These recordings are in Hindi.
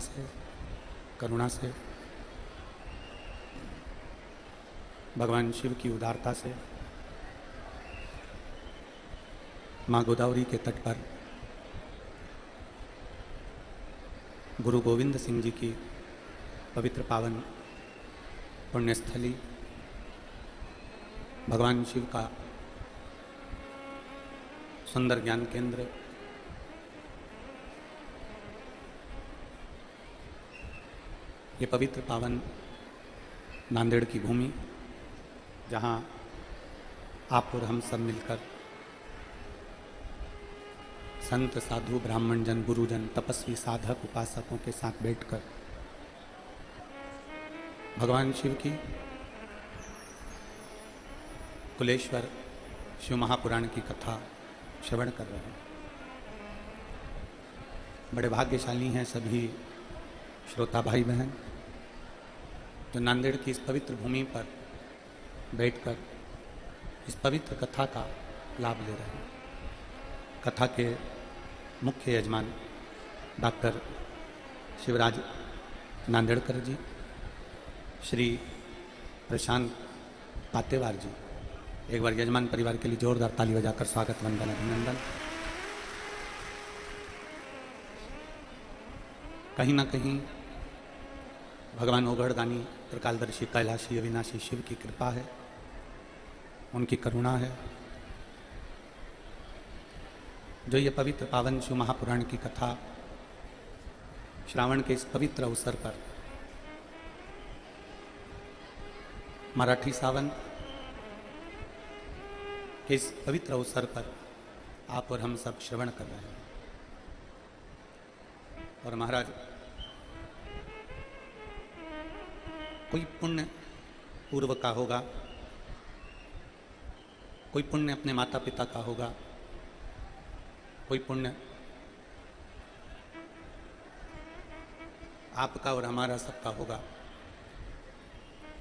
से, करुणा से, भगवान शिव की उदारता से माँ गोदावरी के तट पर गुरु गोविंद सिंह जी की पवित्र पावन पुण्यस्थली भगवान शिव का सुंदर ज्ञान केंद्र ये पवित्र पावन नांदेड़ की भूमि, जहाँ आप और हम सब मिलकर संत साधु ब्राह्मण जन गुरुजन तपस्वी साधक उपासकों के साथ बैठकर भगवान शिव की कुलेश्वर शिव महापुराण की कथा श्रवण कर रहे हैं। बड़े भाग्यशाली हैं सभी श्रोता भाई बहन जो नांदेड़ की इस पवित्र भूमि पर बैठकर इस पवित्र कथा का लाभ ले रहे हैं। कथा के मुख्य यजमान डॉक्टर शिवराज नांदेड़कर जी, श्री प्रशांत पातेवार जी, एक बार यजमान परिवार के लिए जोरदार ताली बजाकर स्वागत वंदन अभिनंदन। कहीं ना कहीं भगवान ओगढ़दानी त्रिकालदर्शी कैलाशी अविनाशी शिव की कृपा है, उनकी करुणा है, जो ये पवित्र पावन शिव महापुराण की कथा श्रावण के इस पवित्र अवसर पर मराठी सावन के इस पवित्र अवसर पर आप और हम सब श्रवण कर रहे हैं। और महाराज, कोई पुण्य पूर्व का होगा, कोई पुण्य अपने माता पिता का होगा, कोई पुण्य आपका और हमारा सबका होगा,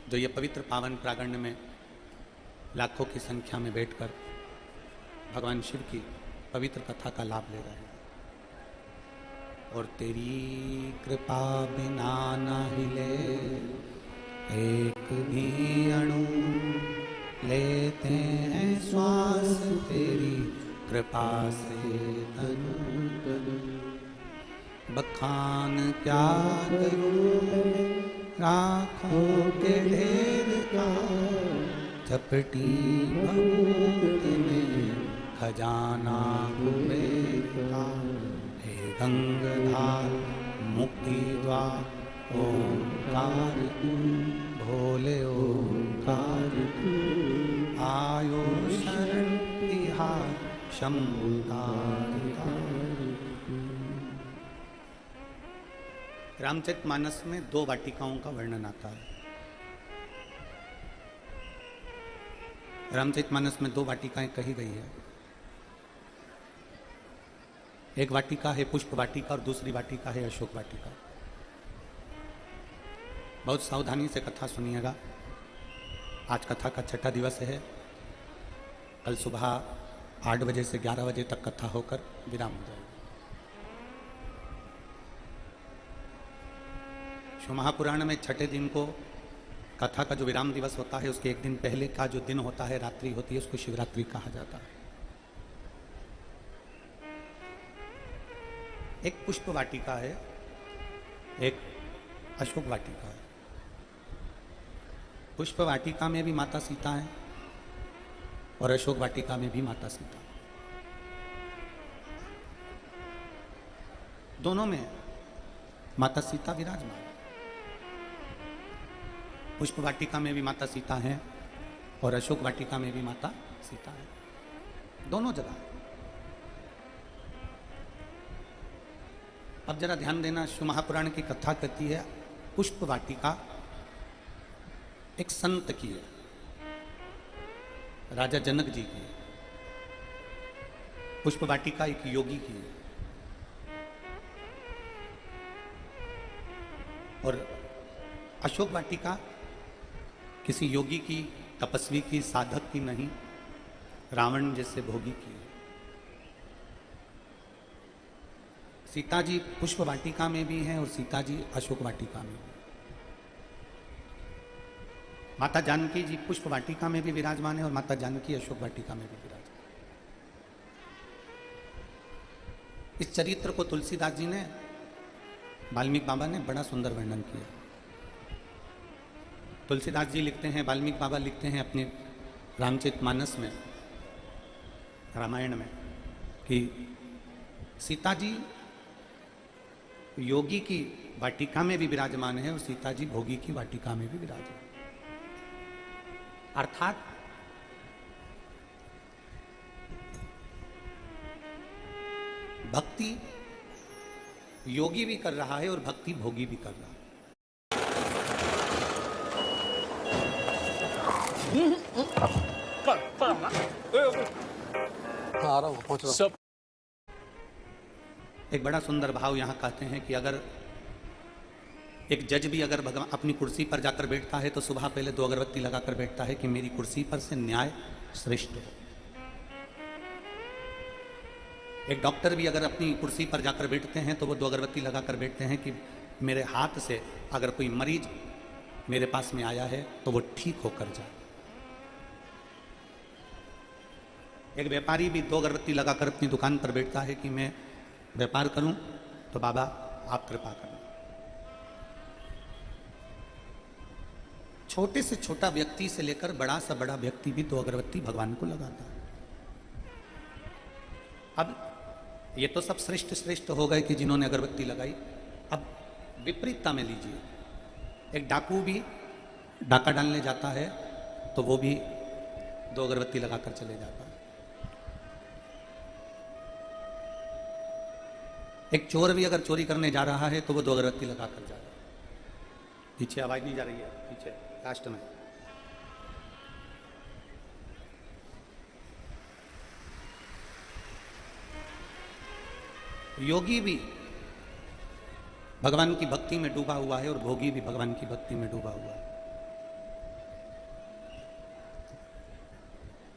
जो ये पवित्र पावन प्रांगण में लाखों की संख्या में बैठकर भगवान शिव की पवित्र कथा का लाभ ले रहे हैं। और तेरी कृपा बिना न हिले एक भी अणु, लेते हैं श्वास तेरी कृपा से तनु तनु। बखान क्या करूं राखों के ढेर का, झपटी भभूति में खजाना कुबेर का। हे गंगाधार मुक्ति द्वार ओंकार भोले ओंकार, आयो शरण तिहार शंभुतार। रामचरितमानस में 2 वाटिकाओं का वर्णन आता है। रामचरितमानस में 2 वाटिकाएं कही गई है। एक वाटिका है पुष्प वाटिका और दूसरी वाटिका है अशोक वाटिका। बहुत सावधानी से कथा सुनिएगा। आज कथा का छठा दिवस है। कल सुबह 8 बजे से 11 बजे तक कथा होकर विराम हो जाएगी। शिव महापुराण में छठे दिन को कथा का जो विराम दिवस होता है, उसके एक दिन पहले का जो दिन होता है, रात्रि होती है, उसको शिवरात्रि कहा जाता है। एक पुष्प वाटिका है, एक अशोक वाटिका है। पुष्प वाटिका में भी माता सीता है और अशोक वाटिका में भी माता सीता। दोनों में माता सीता विराजमान। पुष्प वाटिका में भी माता सीता है और अशोक वाटिका में भी माता सीता है, दोनों जगह। अब जरा ध्यान देना, शिव महापुराण की कथा कहती है पुष्प वाटिका एक संत की है, राजा जनक जी की। पुष्प वाटिका एक योगी की है। और अशोक वाटिका किसी योगी की, तपस्वी की, साधक की नहीं, रावण जैसे भोगी की है। सीता जी पुष्प वाटिका में भी हैं और सीता जी अशोक वाटिका में भी। माता जानकी जी पुष्प वाटिका में भी विराजमान है और माता जानकी अशोक वाटिका में भी विराजमान। इस चरित्र को तुलसीदास जी ने, वाल्मीकि बाबा ने बड़ा सुंदर वर्णन किया। तुलसीदास जी लिखते हैं, वाल्मीकि बाबा लिखते हैं अपने रामचरितमानस में, रामायण में, कि सीता जी योगी की वाटिका में भी विराजमान है और सीता जी भोगी की वाटिका में भी विराजमान। अर्थात भक्ति योगी भी कर रहा है और भक्ति भोगी भी कर रहा है। आ रहा हूँ, पहुँच रहा हूँ। एक बड़ा सुंदर भाव यहाँ कहते हैं कि अगर एक जज भी अगर भगवान अपनी कुर्सी पर जाकर बैठता है तो सुबह पहले 2 अगरबत्ती लगाकर बैठता है कि मेरी कुर्सी पर से न्याय श्रेष्ठ हो। एक डॉक्टर भी अगर अपनी कुर्सी पर जाकर बैठते हैं तो वो 2 अगरबत्ती लगाकर बैठते हैं कि मेरे हाथ से अगर कोई मरीज मेरे पास में आया है तो वो ठीक होकर जाए। एक व्यापारी भी 2 अगरबत्ती लगाकर अपनी दुकान पर बैठता है कि मैं व्यापार करूं तो बाबा आप कृपा करें। छोटे से छोटा व्यक्ति से लेकर बड़ा सा बड़ा व्यक्ति भी 2 अगरबत्ती भगवान को लगाता है। अब ये तो सब श्रेष्ठ श्रेष्ठ हो गए कि जिन्होंने अगरबत्ती लगाई। अब विपरीतता में लीजिए, एक डाकू भी डाका डालने जाता है तो वो भी 2 अगरबत्ती लगाकर चले जाता है। एक चोर भी अगर चोरी करने जा रहा है तो वो 2 अगरबत्ती लगाकर जा रहा है। पीछे आवाज नहीं जा रही है, पीछे लास्ट में। योगी भी भगवान की भक्ति में डूबा हुआ है और भोगी भी भगवान की भक्ति में डूबा हुआ है।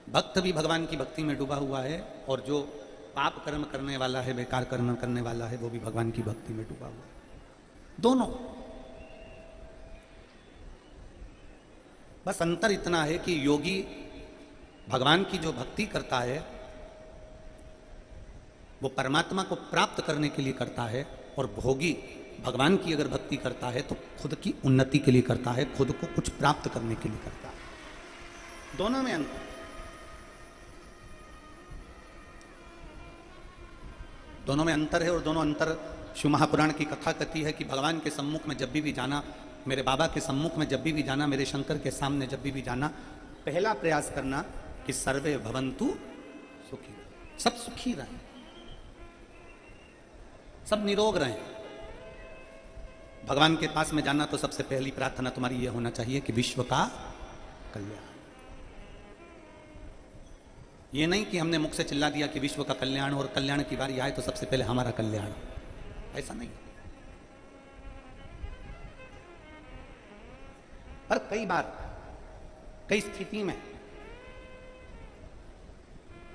भक्त भी भगवान की भक्ति में डूबा हुआ है और जो पाप कर्म करने वाला है, बेकार कर्म करने वाला है, वो भी भगवान की भक्ति में डूबा हुआ है। दोनों। बस अंतर इतना है कि योगी भगवान की जो भक्ति करता है वो परमात्मा को प्राप्त करने के लिए करता है और भोगी भगवान की अगर भक्ति करता है तो खुद की उन्नति के लिए करता है, खुद को कुछ प्राप्त करने के लिए करता है। दोनों में अंतर। दोनों में अंतर है और दोनों अंतर शिव महापुराण की कथा कहती है कि भगवान के सम्मुख में जब भी जाना, मेरे बाबा के सम्मुख में जब भी जाना, मेरे शंकर के सामने जब भी जाना, पहला प्रयास करना कि सर्वे भवन्तु सुखी, सब सुखी रहें, सब निरोग रहें। भगवान के पास में जाना तो सबसे पहली प्रार्थना तुम्हारी यह होना चाहिए कि विश्व का कल्याण। ये नहीं कि हमने मुख से चिल्ला दिया कि विश्व का कल्याण और कल्याण की बारी आए तो सबसे पहले हमारा कल्याण, ऐसा नहीं। पर कई बार, कई स्थिति में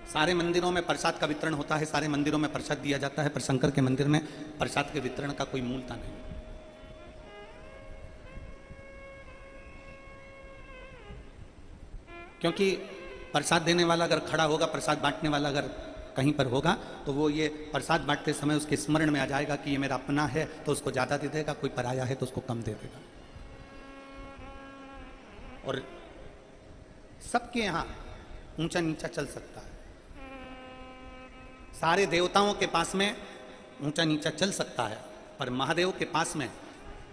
सारे मंदिरों में प्रसाद का वितरण होता है, सारे मंदिरों में प्रसाद दिया जाता है, पर शंकर के मंदिर में प्रसाद के वितरण का कोई मूलता नहीं। क्योंकि प्रसाद देने वाला अगर खड़ा होगा, प्रसाद बांटने वाला अगर कहीं पर होगा तो वो ये प्रसाद बांटते समय उसके स्मरण में आ जाएगा कि ये मेरा अपना है तो उसको ज़्यादा दे देगा, कोई पराया है तो उसको कम दे देगा। और सबके यहाँ ऊंचा नीचा चल सकता है, सारे देवताओं के पास में ऊंचा नीचा चल सकता है, पर महादेव के पास में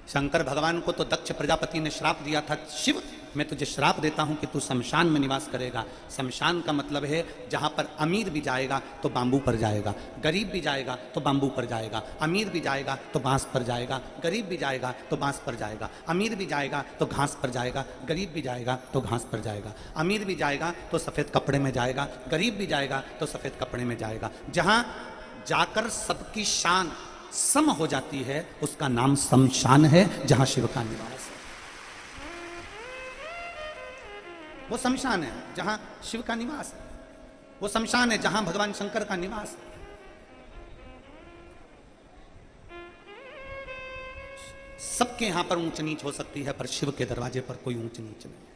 शंकर भगवान को तो दक्ष प्रजापति ने श्राप दिया था, शिव मैं तुझे श्राप देता हूं कि तू शमशान में निवास करेगा। शमशान का मतलब है जहां पर अमीर भी जाएगा तो बांबू पर जाएगा, गरीब भी जाएगा तो बांबू पर जाएगा, अमीर भी जाएगा तो बांस पर जाएगा, गरीब भी जाएगा तो बांस पर जाएगा, अमीर भी जाएगा तो घास पर जाएगा, गरीब भी जाएगा तो घास पर जाएगा, अमीर भी जाएगा तो सफ़ेद कपड़े में जाएगा, गरीब भी जाएगा तो सफ़ेद कपड़े में जाएगा। जहां जाकर सबकी शान सम हो जाती है उसका नाम शमशान है, जहां शिव का निवास है। वो शमशान है जहां शिव का निवास है, वो शमशान है जहां भगवान शंकर का निवास है। सबके यहां पर ऊंच नीच हो सकती है, पर शिव के दरवाजे पर कोई ऊंच नीच नहीं।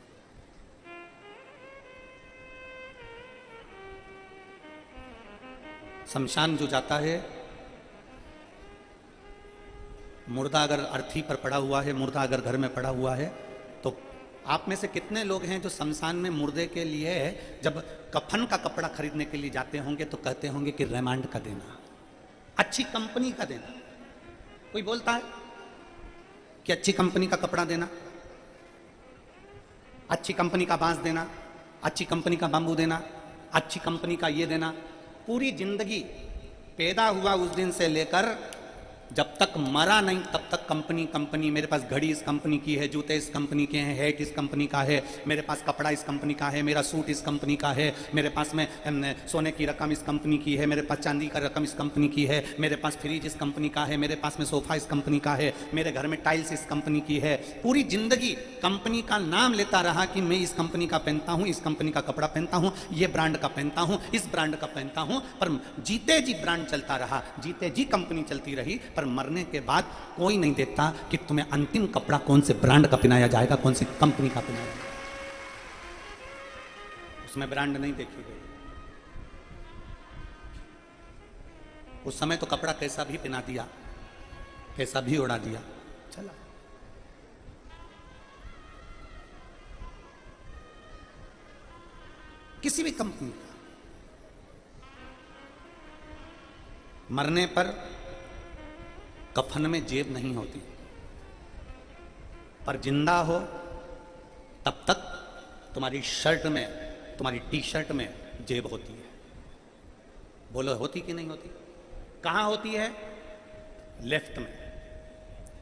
शमशान जो जाता है, मुर्दा अगर अर्थी पर पड़ा हुआ है, मुर्दा अगर घर में पड़ा हुआ है, तो आप में से कितने लोग हैं जो शमशान में मुर्दे के लिए जब कफन का कपड़ा खरीदने के लिए जाते होंगे तो कहते होंगे कि रेमांड का देना, अच्छी कंपनी का देना। कोई बोलता है कि अच्छी कंपनी का कपड़ा देना, अच्छी कंपनी का बांस देना, अच्छी कंपनी का बांबू देना, अच्छी कंपनी का ये देना। पूरी जिंदगी पैदा हुआ उस दिन से लेकर जब तक मरा नहीं तब तक कंपनी कंपनी। मेरे पास घड़ी इस कंपनी की है, जूते इस कंपनी के हैं, हैट इस कंपनी का है, मेरे पास कपड़ा इस कंपनी का है, मेरा सूट इस कंपनी का है, मेरे पास में सोने की रकम इस कंपनी की है, मेरे पास चांदी का रकम इस कंपनी की है, मेरे पास फ्रिज इस कंपनी का है, मेरे पास में सोफा इस कंपनी का है, मेरे घर में टाइल्स इस कंपनी की है। पूरी जिंदगी कंपनी का नाम लेता रहा कि मैं इस कंपनी का पहनता हूं, इस कंपनी का कपड़ा पहनता हूं, ये ब्रांड का पहनता हूं, इस ब्रांड का पहनता हूं। पर जीते जी ब्रांड चलता रहा, जीते जी कंपनी चलती रही, पर मरने के बाद कोई नहीं देखता कि तुम्हें अंतिम कपड़ा कौन से ब्रांड का पहनाया जाएगा, कौन सी कंपनी का पहनाया जाएगा। उसमें ब्रांड नहीं देखी गई। उस समय तो कपड़ा कैसा भी पहना दिया, कैसा भी उड़ा दिया, चला। किसी भी कंपनी का मरने पर कफन में जेब नहीं होती, पर जिंदा हो तब तक तुम्हारी शर्ट में, तुम्हारी टी शर्ट में जेब होती है। बोलो होती कि नहीं होती? कहां होती है? लेफ्ट में,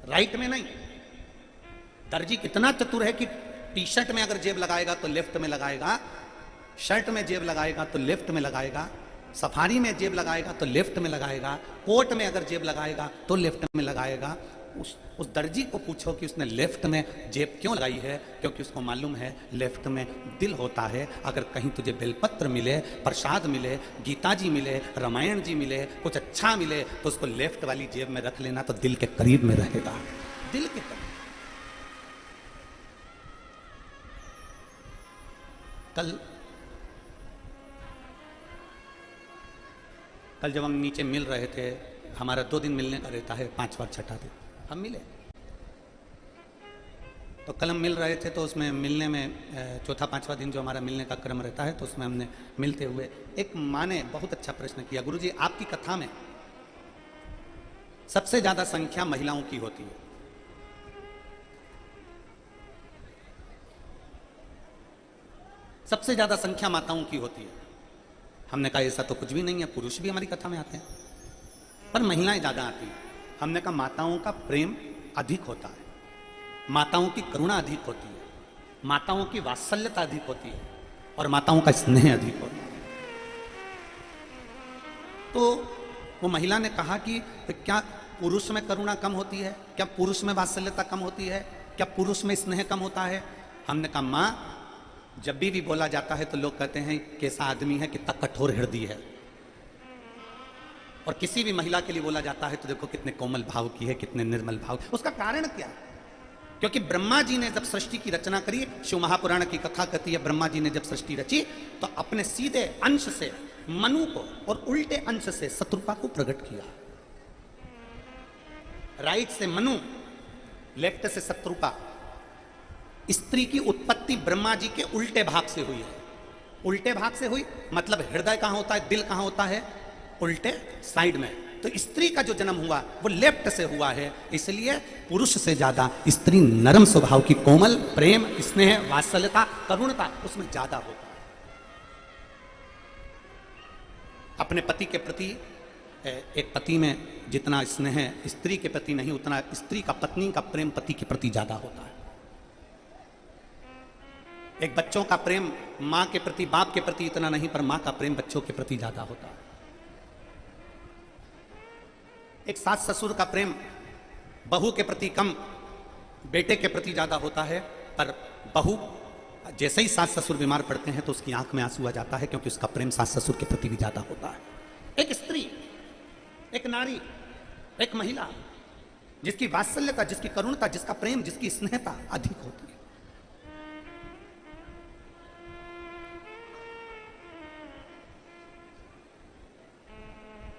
राइट में नहीं। दर्जी कितना चतुर है कि टी शर्ट में अगर जेब लगाएगा तो लेफ्ट में लगाएगा, शर्ट में जेब लगाएगा तो लेफ्ट में लगाएगा, सफारी में जेब लगाएगा तो लेफ्ट में लगाएगा, कोट में अगर जेब लगाएगा तो लेफ्ट में लगाएगा। उस दर्जी को पूछो कि उसने लेफ्ट में जेब क्यों लगाई है, क्योंकि उसको मालूम है लेफ्ट में दिल होता है। अगर कहीं तुझे बेलपत्र मिले, प्रसाद मिले, गीता जी मिले, रामायण जी मिले, कुछ अच्छा मिले, तो उसको लेफ्ट वाली जेब में रख लेना, तो दिल के करीब में रहेगा, दिल के करीब। कल जब हम नीचे मिल रहे थे, हमारा 2 दिन मिलने का रहता है, 5वां छठा दिन हम मिले। तो कल हम मिल रहे थे, तो उसमें मिलने में चौथा 5वां दिन जो हमारा मिलने का क्रम रहता है, तो उसमें हमने मिलते हुए एक माँ ने बहुत अच्छा प्रश्न किया, गुरुजी आपकी कथा में सबसे ज्यादा संख्या महिलाओं की होती है, सबसे ज्यादा संख्या माताओं की होती है। हमने कहा ऐसा तो कुछ भी नहीं है, पुरुष भी हमारी कथा में आते हैं, पर महिलाएं ज्यादा आती हैं। हमने कहा माताओं का प्रेम अधिक होता है, माताओं की करुणा अधिक होती है, माताओं की वात्सल्यता अधिक होती है, और माताओं का स्नेह अधिक होता है। तो वो महिला ने कहा कि क्या पुरुष में करुणा कम होती है, क्या पुरुष में वात्सल्यता कम होती है, क्या पुरुष में स्नेह कम होता है? हमने कहा माँ, जब भी बोला जाता है तो लोग कहते हैं कैसा आदमी है, कितना कठोर हृदय है, और किसी भी महिला के लिए बोला जाता है तो देखो कितने कोमल भाव की है, कितने निर्मल भाव। उसका कारण क्या है? क्योंकि ब्रह्मा जी ने जब सृष्टि की रचना करी, शिव महापुराण की कथा कहती है, ब्रह्मा जी ने जब सृष्टि रची तो अपने सीधे अंश से मनु को और उल्टे अंश से शत्रुपा को प्रकट किया। राइट से मनु, लेफ्ट से शत्रुपा। स्त्री की उत्पत्ति ब्रह्मा जी के उल्टे भाग से हुई है। उल्टे भाग से हुई मतलब हृदय कहां होता है, दिल कहां होता है? उल्टे साइड में। तो स्त्री का जो जन्म हुआ वो लेफ्ट से हुआ है, इसलिए पुरुष से ज्यादा स्त्री नरम स्वभाव की, कोमल, प्रेम, स्नेह, वात्सल्यता, करुणता उसमें ज्यादा होता है। अपने पति के प्रति, एक पति में जितना स्नेह स्त्री के प्रति नहीं, उतना स्त्री का, पत्नी का प्रेम पति के प्रति ज्यादा होता है। एक बच्चों का प्रेम मां के प्रति, बाप के प्रति इतना नहीं, पर मां का प्रेम बच्चों के प्रति ज्यादा होता है। एक सास ससुर का प्रेम बहू के प्रति कम, बेटे के प्रति ज्यादा होता है, पर बहू जैसे ही सास ससुर बीमार पड़ते हैं तो उसकी आंख में आंसू आ जाता है, क्योंकि उसका प्रेम सास ससुर के प्रति भी ज्यादा होता है। एक स्त्री, एक नारी, एक महिला जिसकी वात्सल्यता, जिसकी करुणता, जिसका प्रेम, जिसकी स्नेहता अधिक होती है।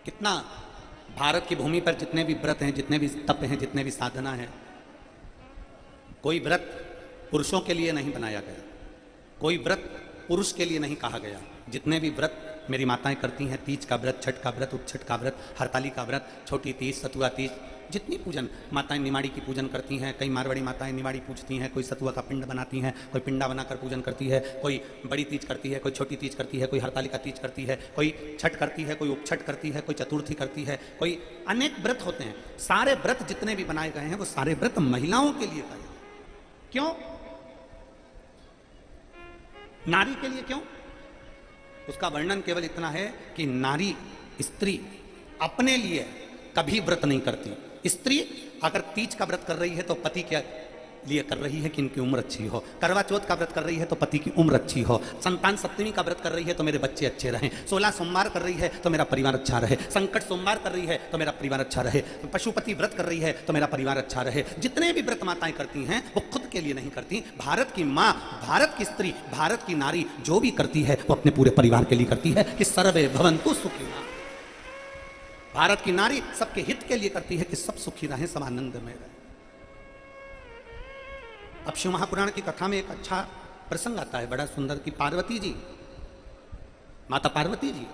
कितना भारत की भूमि पर जितने भी व्रत हैं, जितने भी तप हैं, जितने भी साधना है, कोई व्रत पुरुषों के लिए नहीं बनाया गया, कोई व्रत पुरुष के लिए नहीं कहा गया। जितने भी व्रत मेरी माताएं करती हैं, तीज का व्रत, छठ का व्रत, उपछठ का व्रत, हरताली का व्रत, छोटी तीज, सतुआ तीज, जितनी पूजन माताएं निमाड़ी की पूजन करती हैं। कई मारवाड़ी माताएं निमाड़ी पूजती हैं, कोई सतुआ का पिंड बनाती हैं, कोई पिंडा बनाकर पूजन करती है, कोई बड़ी तीज करती है, कोई छोटी तीज करती है, कोई हरताली का तीज करती है, कोई छठ करती है, कोई उपछठ करती है, कोई चतुर्थी करती है, कोई अनेक व्रत होते हैं। सारे व्रत जितने भी बनाए गए हैं वो सारे व्रत महिलाओं के लिए गए। क्यों? नारी के लिए क्यों? उसका वर्णन केवल इतना है कि नारी, स्त्री अपने लिए कभी व्रत नहीं करती। स्त्री अगर तीज का व्रत कर रही है तो पति के लिए कर रही है कि इनकी उम्र अच्छी हो, करवा चौथ का व्रत कर रही है तो पति की उम्र अच्छी हो, संतान सप्तमी का व्रत कर रही है तो मेरे बच्चे अच्छे रहें, 16 सोमवार कर रही है तो मेरा परिवार अच्छा रहे, संकट सोमवार कर रही है तो मेरा परिवार अच्छा रहे, पशुपति व्रत कर रही है तो मेरा परिवार अच्छा रहे। जितने भी व्रत माताएं करती हैं वो खुद के लिए नहीं करती। भारत की माँ, भारत की स्त्री, भारत की नारी जो भी करती है वो अपने पूरे परिवार के लिए करती है कि सर्वे भवन्तु सुखिनः। भारत की नारी सबके हित के लिए करती है कि सब सुखी रहें, सब आनंद में रहें। अब शिव महापुराण की कथा में एक अच्छा प्रसंग आता है, बड़ा सुंदर, कि पार्वती जी, माता पार्वती जी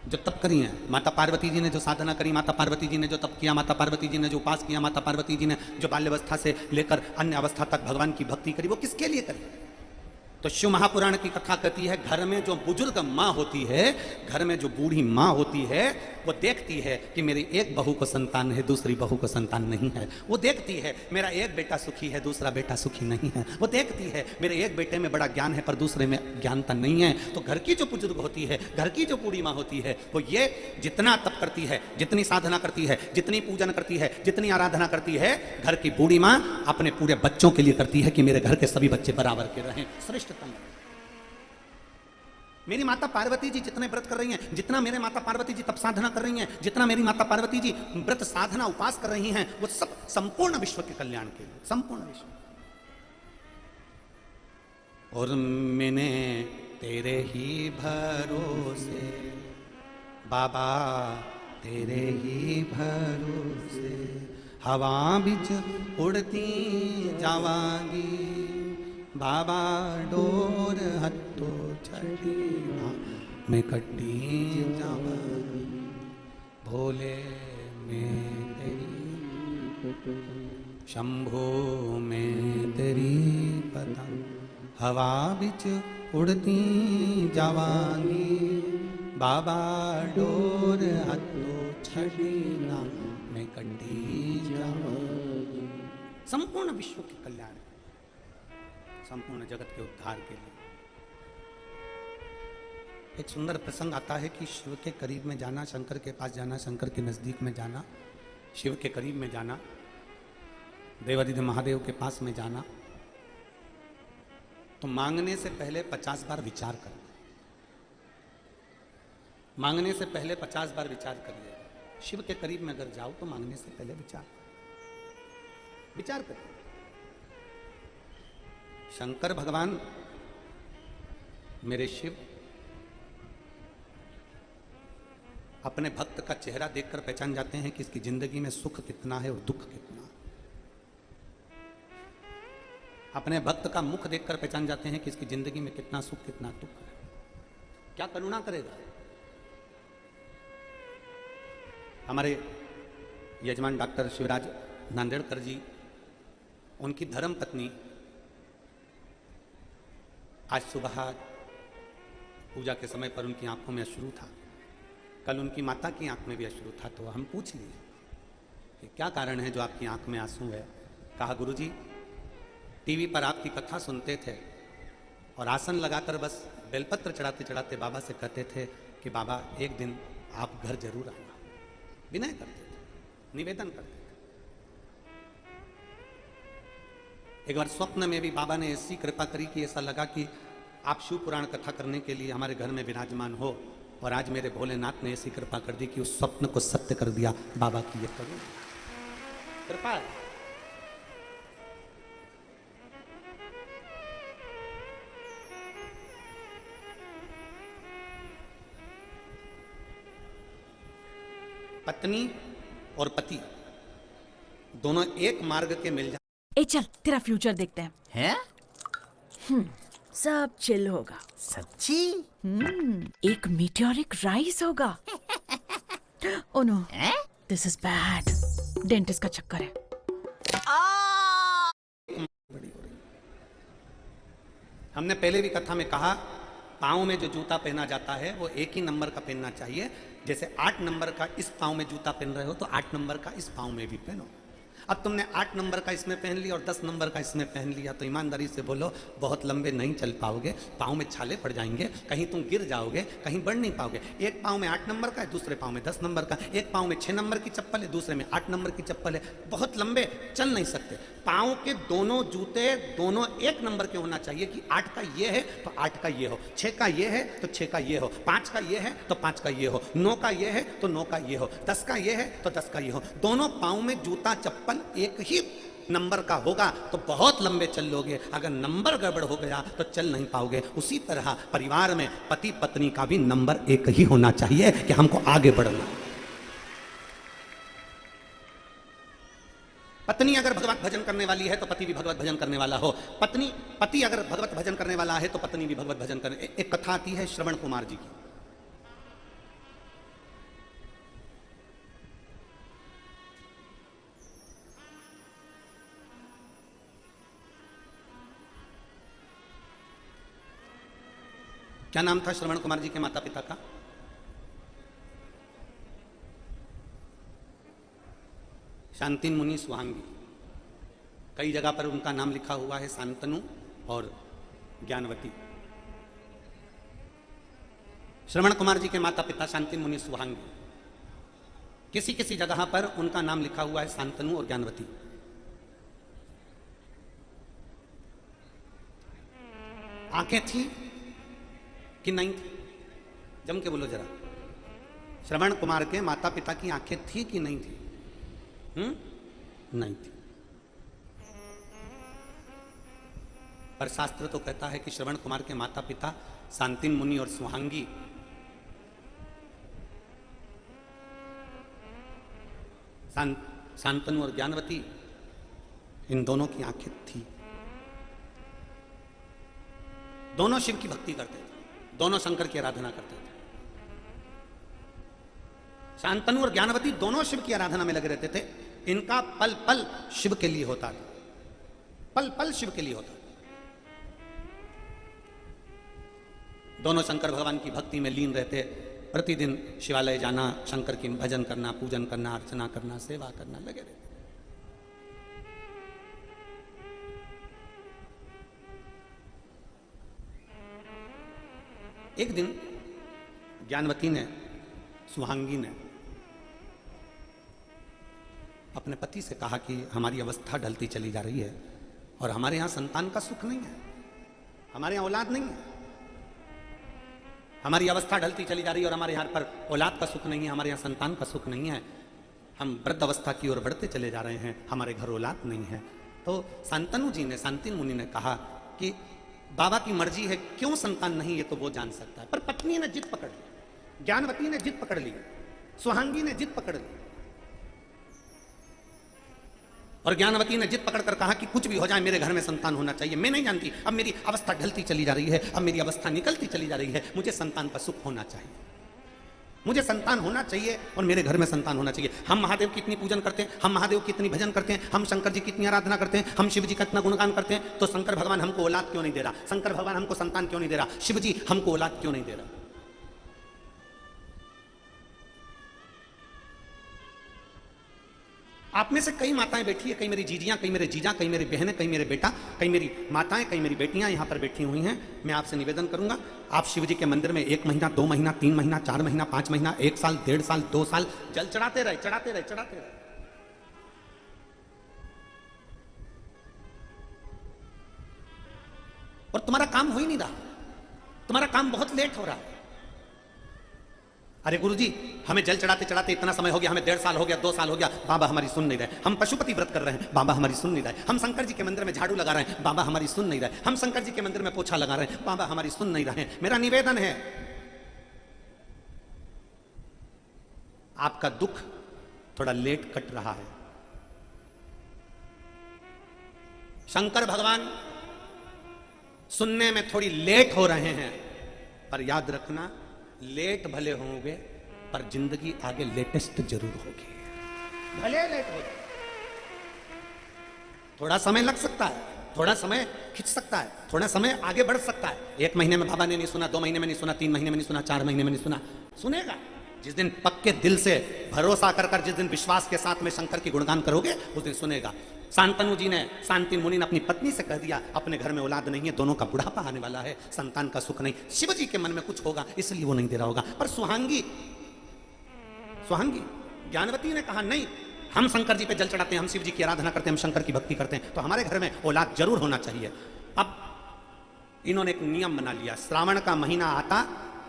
जो तप करी हैं, माता पार्वती जी ने जो साधना करी, माता पार्वती जी ने जो तप किया, माता पार्वती जी ने जो उपास किया, माता पार्वती जी ने जो बाल्यावस्था से लेकर अन्य अवस्था तक भगवान की भक्ति करी, वो किसके लिए करी? तो शिव महापुराण की कथा कहती है, घर में जो बुजुर्ग माँ होती है, घर में जो बूढ़ी माँ होती है, वो देखती है कि मेरी एक बहू को संतान है, दूसरी बहू को संतान नहीं है। वो देखती है मेरा एक बेटा सुखी है, दूसरा बेटा सुखी नहीं है। वो देखती है मेरे एक बेटे में बड़ा ज्ञान है पर दूसरे में ज्ञानता नहीं है। तो घर की जो बुजुर्ग होती है, घर की जो बूढ़ी माँ होती है, वो ये जितना तप करती है, जितनी साधना करती है, जितनी पूजन करती है, जितनी आराधना करती है, घर की बूढ़ी माँ अपने पूरे बच्चों के लिए करती है कि मेरे घर के सभी बच्चे बराबर के रहें, श्रेष्ठतम। मेरी माता पार्वती जी जितने व्रत कर रही हैं, जितना मेरे माता पार्वती जी तप साधना कर रही हैं, जितना मेरी माता पार्वती जी व्रत साधना उपास कर रही हैं, वो सब संपूर्ण विश्व के कल्याण के लिए, संपूर्ण विश्व। और मैंने तेरे ही भरोसे बाबा, तेरे ही भरोसे हवा बिच उड़ती जावांगी बाबा, डोर हत्तो छठी मैं कट्टी जावांगी, भोले मैं तेरी, शंभो मैं तेरी पतंग, हवा बिच उड़ती जावांगी बाबा, डोर हत्तो छठी मैं कट्टी जावांगी। संपूर्ण विश्व के कल्याण, संपूर्ण जगत के उद्धार के लिए। एक सुंदर प्रसंग आता है कि शिव के करीब में जाना, शंकर के पास जाना, शंकर के नजदीक में जाना, शिव के करीब में जाना, देवाधिदेव महादेव के पास में जाना, तो मांगने से पहले 50 बार विचार करना। मांगने से पहले 50 बार विचार करिए। शिव के करीब में अगर जाओ तो मांगने से पहले विचार करिए। शंकर भगवान, मेरे शिव, अपने भक्त का चेहरा देखकर पहचान जाते हैं कि इसकी जिंदगी में सुख कितना है और दुख कितना है। अपने भक्त का मुख देखकर पहचान जाते हैं कि इसकी जिंदगी में कितना सुख कितना दुख है। क्या करुणा करेगा। हमारे यजमान डॉक्टर शिवराज नांदेड़कर जी, उनकी धर्म पत्नी आज सुबह पूजा के समय पर उनकी आंखों में अश्रु था। कल उनकी माता की आंख में भी अश्रु था। तो हम पूछ लिए कि क्या कारण है जो आपकी आंख में आंसू है। कहा, गुरुजी, टीवी पर आपकी कथा सुनते थे और आसन लगाकर बस बेलपत्र चढ़ाते चढ़ाते बाबा से कहते थे कि बाबा एक दिन आप घर जरूर आना। विनय करते थे, निवेदन करते थे। एक बार स्वप्न में भी बाबा ने ऐसी कृपा करी कि ऐसा लगा कि आप शिव पुराण कथा करने के लिए हमारे घर में विराजमान हो। और आज मेरे भोलेनाथ ने ऐसी कृपा कर दी कि उस स्वप्न को सत्य कर दिया। बाबा की ये करुणा। कृपा है। पत्नी और पति दोनों एक मार्ग के मिल जाए। ए चल तेरा फ्यूचर देखते हैं। हैं? सब चिल होगा। सच्ची? एक मीटियोरिक राइज होगा। ओ नो, हैं? This is bad. डेंटिस्ट का चक्कर है। हमने पहले भी कथा में कहा, पाँव में जो जूता पहना जाता है वो एक ही नंबर का पहनना चाहिए। जैसे 8 नंबर का इस पाँव में जूता पहन रहे हो तो 8 नंबर का इस पाँव में भी पहनो। अब तुमने 8 नंबर का इसमें पहन लिया और 10 नंबर का इसमें पहन लिया तो ईमानदारी से बोलो, बहुत लंबे नहीं चल पाओगे, पाँव में छाले पड़ जाएंगे, कहीं तुम गिर जाओगे, कहीं बढ़ नहीं पाओगे। एक पाँव में 8 नंबर का है, दूसरे पाँव में 10 नंबर का, एक पाँव में 6 नंबर की चप्पल है, दूसरे में 8 नंबर की चप्पल है, बहुत लंबे चल नहीं सकते। पाँव के दोनों जूते दोनों एक नंबर के होना चाहिए कि 8 का ये है तो 8 का ये हो, 6 का ये है तो 6 का ये हो, 5 का ये है तो 5 का ये हो, 9 का ये है तो 9 का ये हो, 10 का ये है तो 10 का ये हो। दोनों पाँव में जूता चप्पल एक ही नंबर का होगा तो बहुत लंबे चल लोगे। अगर नंबर गड़बड़ हो गया तो चल नहीं पाओगे। उसी तरह परिवार में पति पत्नी का भी नंबर एक ही होना चाहिए कि हमको आगे बढ़ना। पत्नी अगर भगवत भजन करने वाली है तो पति भी भगवत भजन करने वाला हो। पति अगर भगवत भजन करने वाला है तो पत्नी भी भगवत भजन करने। एक कथा आती है श्रवण कुमार जी की। क्या नाम था श्रवण कुमार जी के माता पिता का? शांतिन मुनि सुहांगी। कई जगह पर उनका नाम लिखा हुआ है शांतनु और ज्ञानवती। श्रवण कुमार जी के माता पिता शांतिन मुनि सुहांगी। किसी किसी जगह पर उनका नाम लिखा हुआ है शांतनु और ज्ञानवती। आंखें थी कि नहीं थी? जम के बोलो जरा। श्रवण कुमार के माता पिता की आंखें थी कि नहीं थी? नहीं थी। पर शास्त्र तो कहता है कि श्रवण कुमार के माता पिता शांतिन मुनि और सुहांगी शांतनु और ज्ञानवती, इन दोनों की आंखें थी। दोनों शिव की भक्ति करते थे, दोनों शंकर की आराधना करते थे। शांतनु और ज्ञानवती दोनों शिव की आराधना में लगे रहते थे। इनका पल पल शिव के लिए होता था, पल पल शिव के लिए होता था। दोनों शंकर भगवान की भक्ति में लीन रहते। प्रतिदिन शिवालय जाना, शंकर की भजन करना, पूजन करना, अर्चना करना, सेवा करना लगे रहते। एक दिन ज्ञानवती ने, सुहांगी ने अपने पति से कहा कि हमारी अवस्था ढलती चली जा रही है और हमारे यहाँ संतान का सुख नहीं है, हमारे यहाँ औलाद नहीं है। हमारी अवस्था ढलती चली जा रही है और हमारे यहाँ पर औलाद का सुख नहीं है, हमारे यहाँ संतान का सुख नहीं है। हम वृद्ध अवस्था की ओर बढ़ते चले जा रहे हैं, हमारे घर औलाद नहीं है। तो शांतनु जी ने, शांतिन मुनि ने कहा कि बाबा की मर्जी है, क्यों संतान नहीं ये तो वो जान सकता है। पर पत्नी ने जिद पकड़ ली, ज्ञानवती ने जिद पकड़ ली, सुहांगी ने जिद पकड़ ली। और ज्ञानवती ने जिद पकड़कर कहा कि कुछ भी हो जाए मेरे घर में संतान होना चाहिए। मैं नहीं जानती, अब मेरी अवस्था ढलती चली जा रही है, अब मेरी अवस्था निकलती चली जा रही है, मुझे संतान का सुख होना चाहिए, मुझे संतान होना चाहिए और मेरे घर में संतान होना चाहिए। हम महादेव की इतनी पूजन करते हैं, हम महादेव की इतनी भजन करते हैं, हम शंकर जी की इतनी आराधना करते हैं, हम शिव जी का इतना गुणगान करते हैं, तो शंकर भगवान हमको औलाद क्यों नहीं दे रहा? शंकर भगवान हमको संतान क्यों नहीं दे रहा? शिव जी हमको औलाद क्यों नहीं दे रहा? आप में से कई माताएं बैठी है, कई मेरी जीजियां, कई मेरे जीजा, कई मेरी बहनें, कई मेरे बेटा, कई मेरी माताएं, कई मेरी बेटियां यहां पर बैठी हुई हैं। मैं आपसे निवेदन करूंगा, आप शिव जी के मंदिर में 1 महीना, 2 महीना, 3 महीना, 4 महीना, 5 महीना, 1 साल, 1.5 साल, 2 साल जल चढ़ाते रहे, चढ़ाते रहे, चढ़ाते रहे। और तुम्हारा काम हो ही नहीं रहा, तुम्हारा काम बहुत लेट हो रहा है। अरे गुरुजी, हमें जल चढ़ाते चढ़ाते इतना समय हो गया, हमें 1.5 साल हो गया, 2 साल हो गया, बाबा हमारी सुन नहीं रहे। हम पशुपति व्रत कर रहे हैं, बाबा हमारी सुन नहीं रहे। हम शंकर जी के मंदिर में झाड़ू लगा रहे हैं, बाबा हमारी सुन नहीं रहे। हम शंकर जी के मंदिर में पोछा लगा रहे हैं, बाबा हमारी सुन नहीं रहे। मेरा निवेदन है, आपका दुख थोड़ा लेट कट रहा है। शंकर भगवान सुनने में थोड़ी लेट हो रहे हैं, पर याद रखना, लेट भले होंगे पर जिंदगी आगे लेटेस्ट जरूर होगी। भले लेट हो, थोड़ा समय लग सकता है, थोड़ा समय खिंच सकता है, थोड़ा समय आगे बढ़ सकता है। 1 महीने में बाबा ने नहीं सुना, 2 महीने में नहीं सुना, 3 महीने में नहीं सुना, 4 महीने में नहीं सुना, सुनेगा। जिस दिन पक्के दिल से भरोसा कर कर, जिस दिन विश्वास के साथ में शंकर की गुणगान करोगे, उस दिन सुनेगा। शांतनु जी ने, शांति मुनि ने अपनी पत्नी से कह दिया, अपने घर में औलाद नहीं है, दोनों का बुढ़ापा आने वाला है, संतान का सुख नहीं। शिव जी के मन में कुछ होगा इसलिए वो नहीं दे रहा होगा। पर सुहांगी ज्ञानवती ने कहा, नहीं, हम शंकर जी पे जल चढ़ाते हैं, हम शिव जी की आराधना करते हैं, हम शंकर की भक्ति करते हैं, तो हमारे घर में औलाद जरूर होना चाहिए। अब इन्होंने एक नियम बना लिया, श्रावण का महीना आता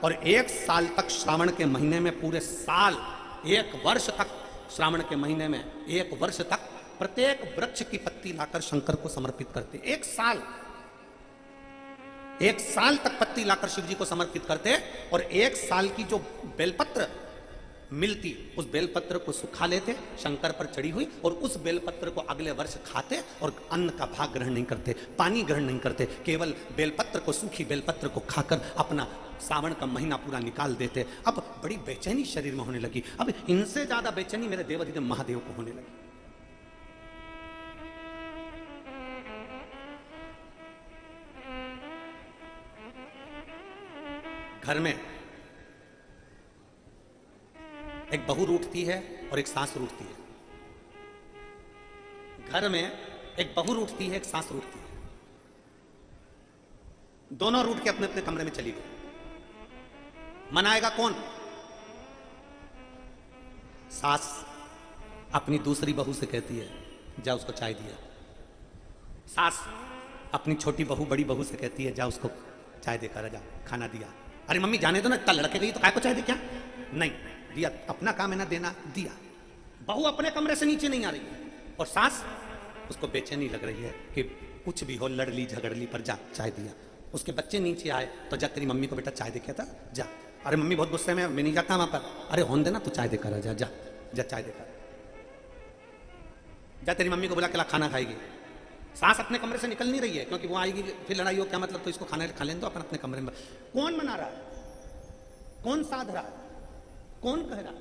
और 1 साल तक, श्रावण के महीने में पूरे साल, 1 वर्ष तक, श्रावण के महीने में 1 वर्ष तक प्रत्येक वृक्ष की पत्ती लाकर शंकर को समर्पित करते। 1 साल तक पत्ती लाकर शिव जी को समर्पित करते, और 1 साल की जो बेलपत्र मिलती, उस बेलपत्र को सुखा लेते, शंकर पर चढ़ी हुई, और उस बेलपत्र को अगले वर्ष खाते, और अन्न का भाग ग्रहण नहीं करते, पानी ग्रहण नहीं करते, केवल बेलपत्र को, सूखी बेलपत्र को खाकर अपना सावन का महीना पूरा निकाल देते। अब बड़ी बेचैनी शरीर में होने लगी। अब इनसे ज्यादा बेचैनी मेरे देवाधिदेव महादेव को होने लगी। घर में एक बहू रूठती है और एक सास रूठती है। घर में एक बहू रूठती है, एक सास रूठती है। दोनों रूठ के अपने अपने कमरे में चली गई। मनाएगा कौन? सास अपनी दूसरी बहू से कहती है, जा उसको चाय दिया। सास अपनी छोटी बहू बड़ी बहू से कहती है, जा उसको चाय देकर जा, खाना दिया। अरे मम्मी जाने दो ना, इतना लड़के गई तो काय को चाय दे? क्या नहीं दिया, अपना काम है ना देना, दिया। बहू अपने कमरे से नीचे नहीं आ रही है, और सास उसको बेचैनी लग रही है कि कुछ भी हो, लड़ ली झगड़ ली, पर जा चाय दिया। उसके बच्चे नीचे आए तो जा तेरी मम्मी को बेटा चाय देके था, जा। अरे मम्मी बहुत गुस्से में, मैं नहीं जाता वहां पर। अरे होने देना, तू चाय देकर जा, जा जा चाय देकर जा, तेरी मम्मी को बुला के ला, खाना खाएगी। सास अपने कमरे से निकल नहीं रही है, क्योंकि वो आएगी फिर लड़ाई हो, क्या मतलब, तो इसको खाना खा लेने दो, अपन अपने कमरे में। कौन मना रहा है? कौन साध रहा है? कौन कह रहा है?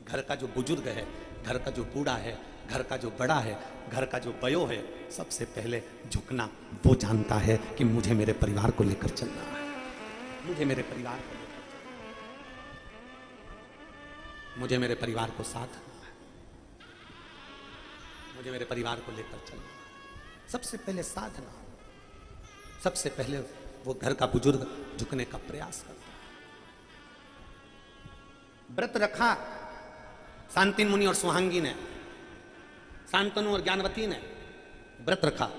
घर का जो बुजुर्ग है, घर का जो बूढ़ा है, घर का जो बड़ा है, घर का जो बयो है, सबसे पहले झुकना वो जानता है कि मुझे मेरे परिवार को लेकर चलना है, मुझे मेरे परिवार को लेकर, मुझे मेरे परिवार को साथ, मुझे मेरे परिवार को लेकर चलना। सबसे पहले साधना, सबसे पहले वो घर का बुजुर्ग झुकने का प्रयास करता है। व्रत रखा शांति मुनि और सुहांगी ने, शांतनु और ज्ञानवती ने व्रत रखा।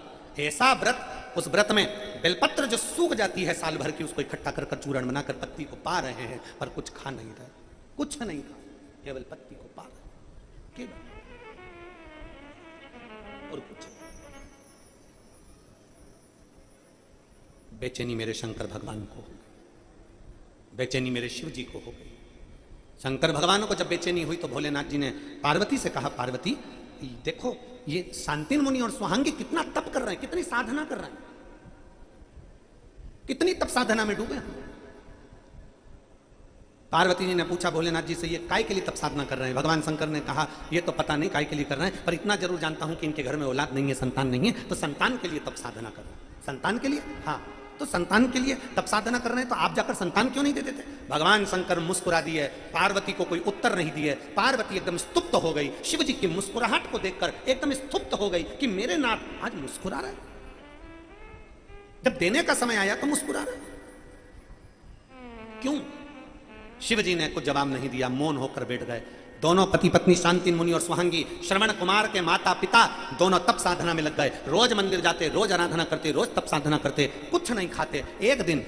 ऐसा व्रत, उस व्रत में बेलपत्र जो सूख जाती है साल भर की, उसको इकट्ठा कर कर चूरण बनाकर पत्ती को पा रहे हैं, पर कुछ खा नहीं रहे, कुछ नहीं खा, केवल पत्ती को पा रहे, केवल, और कुछ। बेचैनी मेरे शंकर भगवान को हो गई, बेचैनी मेरे शिव जी को हो गई। शंकर भगवान को जब बेचैनी हुई तो भोलेनाथ जी ने पार्वती से कहा, पार्वती देखो ये शांति मुनि और सुहांगी कितना तप कर रहे हैं, कितनी साधना कर रहे हैं, कितनी तप साधना में डूबे हैं। पार्वती जी ने पूछा भोलेनाथ जी से, ये काय के लिए तप साधना कर रहे हैं? भगवान शंकर ने कहा, ये तो पता नहीं काय के लिए कर रहे हैं, पर इतना जरूर जानता हूं कि इनके घर में औलाद नहीं है, संतान नहीं है, तो संतान के लिए तप साधना कर रहे हैं। संतान के लिए? हाँ, तो संतान के लिए तप साधना कर रहे हैं, तो आप जाकर संतान क्यों नहीं दे देते? भगवान शंकर मुस्कुरा दिए, पार्वती को कोई उत्तर नहीं दिए। पार्वती एकदम स्तुप्त हो गई, शिव जी की मुस्कुराहट को देखकर एकदम स्तुप्त हो गई कि मेरे नाथ आज मुस्कुरा रहे, जब देने का समय आया तो मुस्कुरा रहे, क्यों? शिव जी ने कुछ जवाब नहीं दिया, मौन होकर बैठ गए। दोनों पति पत्नी शांति मुनि और सुहांगी, श्रवण कुमार के माता पिता, दोनों तप साधना में लग गए। रोज मंदिर जाते, रोज आराधना करते, रोज तप साधना करते, कुछ नहीं खाते। एक दिन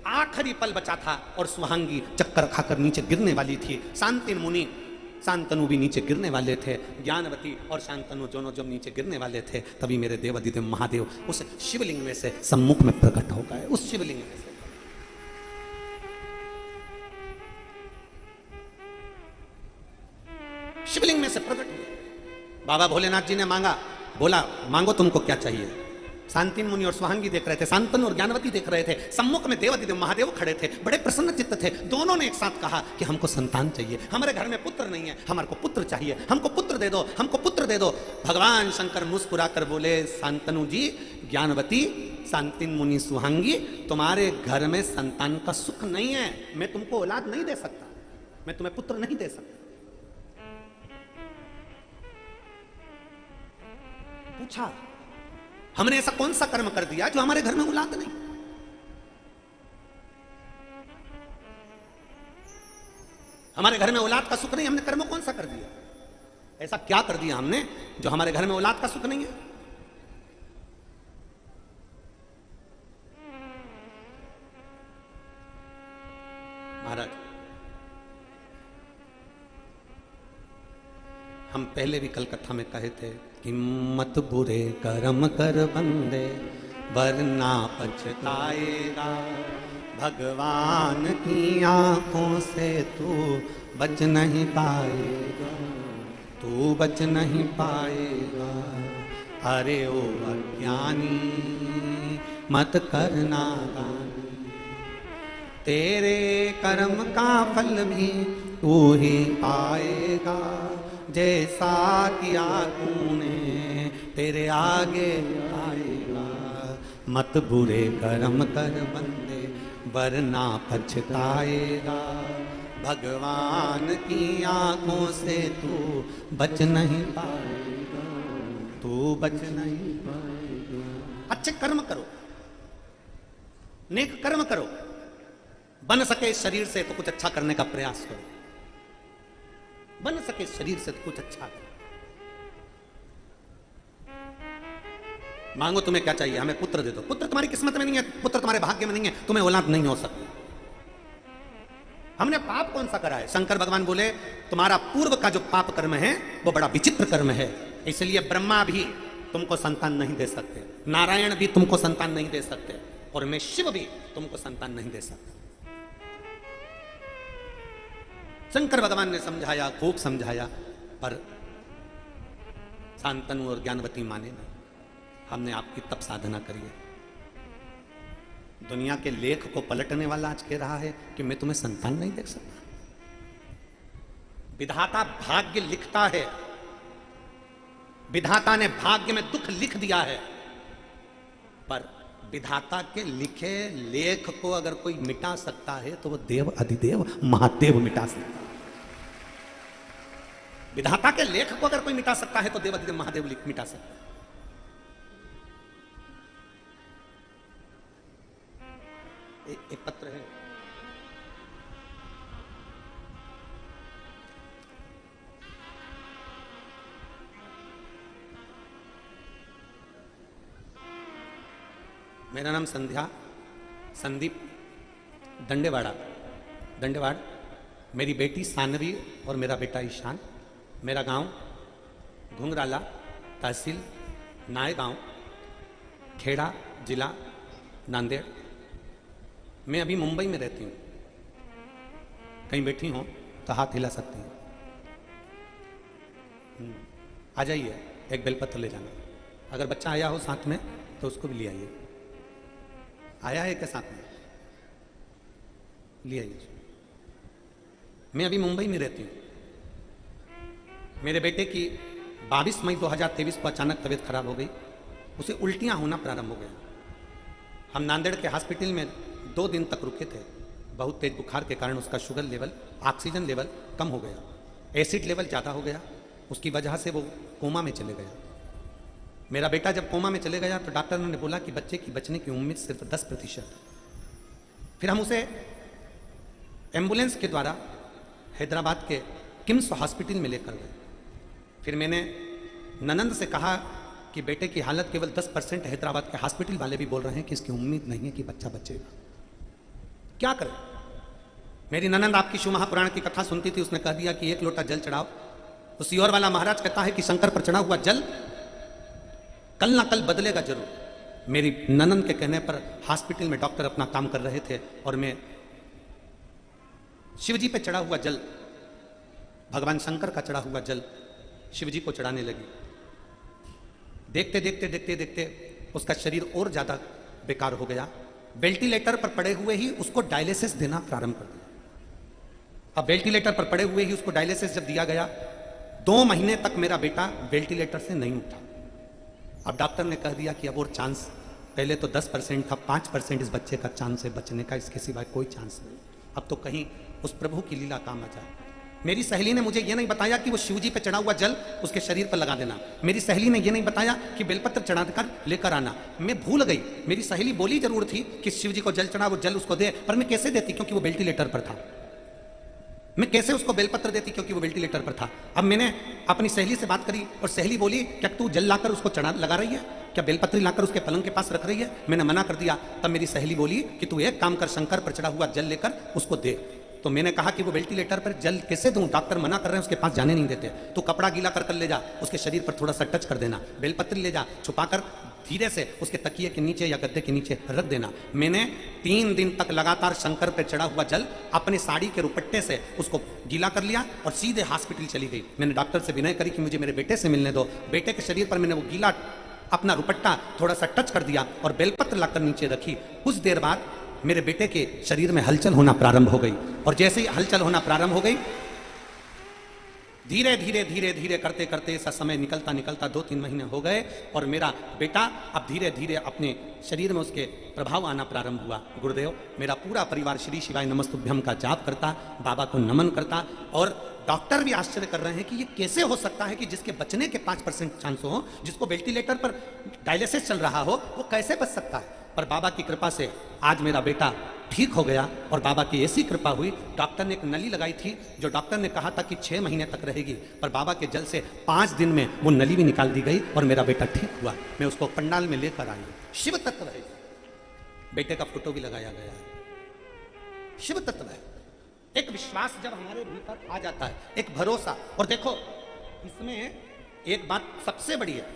आखिरी पल बचा था और सुहांगी चक्कर खाकर नीचे गिरने वाली थी। शांतिनु मुनि, शांतनु भी नीचे गिरने वाले थे। ज्ञानवती और शांतनु दोनों जब नीचे गिरने वाले थे, तभी मेरे देवादिदेव महादेव उस शिवलिंग में से सम्मुख में प्रकट हो गए। उस शिवलिंग में से शिवलिंग में से प्रकट हुए। बाबा भोलेनाथ जी ने मांगा, बोला मांगो तुमको क्या चाहिए। शांतिनु मुनि और सुहांगी देख रहे थे, शांतनु और ज्ञानवती देख रहे थे। सम्मुख में देवादिदेव महादेव खड़े थे, बड़े प्रसन्न चित्त थे। दोनों ने एक साथ कहा कि हमको संतान चाहिए, हमारे घर में पुत्र नहीं है, हमारे को पुत्र चाहिए, हमको पुत्र दे दो, हमको पुत्र दे दो। भगवान शंकर मुस्कुरा कर बोले, शांतनु जी, ज्ञानवती, शांतिनु मुनि, सुहांगी, तुम्हारे घर में संतान का सुख नहीं है। मैं तुमको औलाद नहीं दे सकता, मैं तुम्हें पुत्र नहीं दे सकता। पूछा, हमने ऐसा कौन सा कर्म कर दिया जो हमारे घर में औलाद नहीं? हमारे घर में औलाद का सुख नहीं, हमने कर्म कौन सा कर दिया? ऐसा क्या कर दिया हमने जो हमारे घर में औलाद का सुख नहीं है? महाराज, हम पहले भी कल कथा में कहे थे कि मत बुरे कर्म कर बंदे वरना पछताएगा। भगवान की आंखों से तू बच नहीं पाएगा, तू बच नहीं पाएगा। अरे ओ अज्ञानी मत करना दानी, तेरे कर्म का फल भी तू ही पाएगा। जैसा किया तूने तेरे आगे आएगा। मत बुरे कर्म कर बंदे वरना पछताएगा। भगवान की आंखों से तू बच नहीं पाएगा, तू बच नहीं पाएगा। अच्छे कर्म करो, नेक कर्म करो, बन सके शरीर से तो कुछ अच्छा करने का प्रयास करो, बन सके शरीर से तो कुछ अच्छा करो। मांगो तुम्हें क्या चाहिए, हमें पुत्र दे दो। पुत्र तुम्हारी किस्मत में नहीं है, पुत्र तुम्हारे भाग्य में नहीं है, तुम्हें औलाद नहीं हो सकती। हमने पाप कौन सा करा है? शंकर भगवान बोले, तुम्हारा पूर्व का जो पाप कर्म है वो बड़ा विचित्र कर्म है, इसलिए ब्रह्मा भी तुमको संतान नहीं दे सकते, नारायण भी तुमको संतान नहीं दे सकते, और मैं शिव भी तुमको संतान नहीं दे सकता। शंकर भगवान ने समझाया, खूब समझाया, पर शांतनु और ज्ञानवती माने नहीं। हमने आपकी तप साधना करी है। दुनिया के लेख को पलटने वाला आज कह रहा है कि मैं तुम्हें संतान नहीं दे सकता। विधाता भाग्य लिखता है, विधाता ने भाग्य में दुख लिख दिया है, पर विधाता के लिखे लेख को अगर कोई मिटा सकता है तो वो देव अधिदेव महादेव मिटा सकता है। विधाता के लेख को अगर कोई मिटा सकता है तो देव अधिदेव महादेव मिटा सकता है। एक पत्र है, मेरा नाम संध्या, संदीप, दंडेवाड़ा, दंडेवाड़। मेरी बेटी सानवी और मेरा बेटा ईशान। मेरा गांव घुंघराला, तहसील नायगांव, खेड़ा, जिला नांदेड़। मैं अभी मुंबई में रहती हूँ। कहीं बैठी हो तो हाथ हिला सकती हैं। आ जाइए, एक बेलपत्र ले जाना। अगर बच्चा आया हो साथ में तो उसको भी ले आइए। आया है क्या साथ में? ले आइए। मैं अभी मुंबई में रहती हूँ। मेरे बेटे की 22 मई 2023 को अचानक तबीयत खराब हो गई। उसे उल्टियाँ होना प्रारंभ हो गया। हम नांदेड़ के हॉस्पिटल में 2 दिन तक रुके थे। बहुत तेज बुखार के कारण उसका शुगर लेवल, ऑक्सीजन लेवल कम हो गया, एसिड लेवल ज़्यादा हो गया। उसकी वजह से वो कोमा में चले गया। मेरा बेटा जब कोमा में चले गया तो डॉक्टर ने बोला कि बच्चे की बचने की उम्मीद सिर्फ 10%। फिर हम उसे एम्बुलेंस के द्वारा हैदराबाद के किम्स हॉस्पिटल में लेकर गए। फिर मैंने ननंद से कहा कि बेटे की हालत केवल 10% है। हैदराबाद के हॉस्पिटल वाले भी बोल रहे हैं कि इसकी उम्मीद नहीं है कि बच्चा बचेगा। क्या करें? मेरी ननंद आपकी शिव महापुराण की कथा सुनती थी, उसने कह दिया कि 1 लोटा जल चढ़ाओ। तो सियोर वाला महाराज कहता है कि शंकर पर चढ़ा हुआ जल कल ना कल बदलेगा जरूर। मेरी ननंद के कहने पर हॉस्पिटल में डॉक्टर अपना काम कर रहे थे और मैं शिवजी पे चढ़ा हुआ जल, भगवान शंकर का चढ़ा हुआ जल शिवजी को चढ़ाने लगी। देखते देखते देखते देखते उसका शरीर और ज्यादा बेकार हो गया। वेंटिलेटर पर पड़े हुए ही उसको डायलिसिस देना प्रारंभ कर दिया। अब वेंटिलेटर पर पड़े हुए ही उसको डायलिसिस जब दिया गया, 2 महीने तक मेरा बेटा वेंटिलेटर से नहीं उठा। अब डॉक्टर ने कह दिया कि अब और चांस, पहले तो 10% था, 5% इस बच्चे का चांस है बचने का, इसके सिवाय कोई चांस नहीं। अब तो कहीं उस प्रभु की लीला काम आ जाए। मेरी सहेली ने मुझे यह नहीं बताया कि वो शिवजी पे चढ़ा हुआ जल उसके शरीर पर लगा देना। मेरी सहेली ने यह नहीं बताया कि बेलपत्र चढ़ा कर लेकर आना। मैं भूल गई। मेरी सहेली बोली जरूर थी कि शिवजी को जल चढ़ा, वो जल उसको दे, पर मैं कैसे देती क्योंकि वो वेंटिलेटर पर था। मैं कैसे उसको बेलपत्र देती क्योंकि वो वेंटिलेटर पर था। अब मैंने अपनी सहेली से बात करी और सहेली बोली क्या तू जल लाकर उसको चढ़ा लगा रही है, क्या बेलपत्री लाकर उसके पलंग के पास रख रही है? मैंने मना कर दिया। तब मेरी सहेली बोली कि तू एक काम कर, शंकर पर चढ़ा हुआ जल लेकर उसको दे। तो मैंने कहा कि वो वेंटिलेटर पर जल कैसे दूं, डॉक्टर मना कर रहे हैं, उसके पास जाने नहीं देते। तू कपड़ा गीला कर ले जा, उसके शरीर पर थोड़ा सा टच कर देना, बेलपत्री ले जा, छुपाकर धीरे से उसके तकिए के नीचे या गद्दे के नीचे रख देना। मैंने 3 दिन तक लगातार शंकर पर चढ़ा हुआ जल अपनी साड़ी के रुपट्टे से उसको गीला कर लिया और सीधे हॉस्पिटल चली गई। मैंने डॉक्टर से विनय करी कि मुझे मेरे बेटे से मिलने दो। बेटे के शरीर पर मैंने वो गीला अपना रुपट्टा थोड़ा सा टच कर दिया और बेलपत्र लाकर नीचे रखी। कुछ देर बाद मेरे बेटे के शरीर में हलचल होना प्रारंभ हो गई और जैसे ही हलचल होना प्रारंभ हो गई, धीरे धीरे धीरे धीरे करते करते ऐसा समय निकलता निकलता 2-3 महीने हो गए और मेरा बेटा अब धीरे धीरे अपने शरीर में उसके प्रभाव आना प्रारंभ हुआ। गुरुदेव, मेरा पूरा परिवार श्री शिवाय नमस्तुभ्यम का जाप करता, बाबा को नमन करता और डॉक्टर भी आश्चर्य कर रहे हैं कि ये कैसे हो सकता है कि जिसके बचने के 5% चांस हो, जिसको वेंटिलेटर पर डायलिसिस चल रहा हो, वो कैसे बच सकता है। पर बाबा की कृपा से आज मेरा बेटा ठीक हो गया और बाबा की ऐसी कृपा हुई। डॉक्टर ने एक नली लगाई थी जो डॉक्टर ने कहा था कि 6 महीने तक रहेगी, पर बाबा के जल से 5 दिन में वो नली भी निकाल दी गई और मेरा बेटा ठीक हुआ। मैं उसको पंडाल में लेकर आई। शिव तत्व है, बेटे का फोटो भी लगाया गया है। शिव तत्व है। एक विश्वास जब हमारे भीतर आ जाता है, एक भरोसा। और देखो इसमें एक बात सबसे बड़ी है,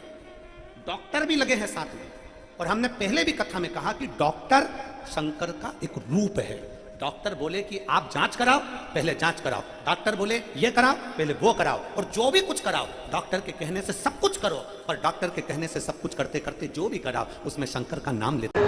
डॉक्टर भी लगे हैं साथ में। और हमने पहले भी कथा में कहा कि डॉक्टर शंकर का एक रूप है। डॉक्टर बोले कि आप जांच कराओ, पहले जांच कराओ। डॉक्टर बोले ये कराओ, पहले वो कराओ। और जो भी कुछ कराओ, डॉक्टर के कहने से सब कुछ करो। और डॉक्टर के कहने से सब कुछ करते करते जो भी कराओ उसमें शंकर का नाम लेते